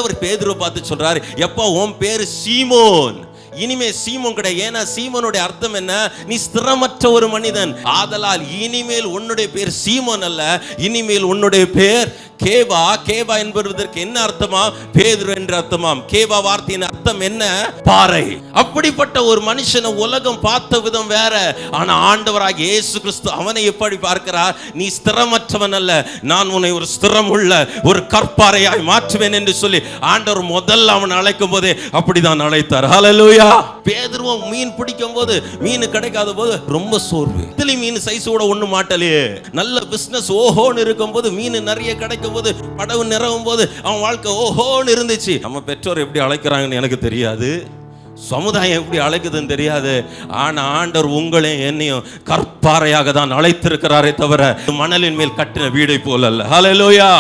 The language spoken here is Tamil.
ஆண்டவர் பேதுருவை பார்த்து சொல்றாரு, எப்பா உன் பேரு சீமோன், இனிமே சீமோன் கிடையாது. ஏன்னா சீமோனுடைய அர்த்தம் என்ன? நீ ஸ்திரமற்ற ஒரு மனிதன். ஆதலால் இனிமேல் உன்னுடைய பேர் சீமோன் அல்ல, இனிமேல் உன்னுடைய பேர் கேவா. கேவா என்பதற்கு என்ன அர்த்தமா? பேதுரு என்ற அர்த்தமாம். கேவா வார்த்தையின் அர்த்தம் என்ன? பாறை. அப்படிப்பட்ட ஒரு மனுஷனை உலகம் பார்த்த விதம் வேற. ஆனா ஆண்டவராகிய இயேசு கிறிஸ்து அவனை எப்படி பார்க்கிறார்? நீ ஸ்திரமற்றவன் அல்ல, நான் உன்னை ஒரு ஸ்திரம் உள்ள ஒரு கற்பாறையாய் மாற்றுவேன் என்று சொல்லி ஆண்டவர் முதல்ல அவனை அழைக்கும் போதே அப்படிதான் அழைத்தார். ஹல்லேலூயா. பேதுருவும் மீன் பிடிக்கும் போது மீன் கிடைக்காத போது ரொம்ப சோர்வு. இதுல மீன் சைஸோட ஒண்ணு மாட்டலையே. நல்ல பிசினஸ் ஓஹோன்னு இருக்கும் போது, மீன் நிறைய கிடைக்கும் போது, படகு நிறவும் போது அவன் வாழ்க்கை ஓஹோன்னு இருந்துச்சு. நம்ம பெற்றோர் எப்படி அழைக்கிறாங்கன்னு எனக்கு தெரியாது, சமுதாயம் எப்படி அழைக்குதுன்னு தெரியாது. ஆனா ஆண்டவர் உங்களையும் என்னையும் கற்பாறையாக தான் அழைத்திருக்கிறாரே தவிர மணலின் மேல் கட்டின வீடை போல அல்ல. ஹல்லேலூயா.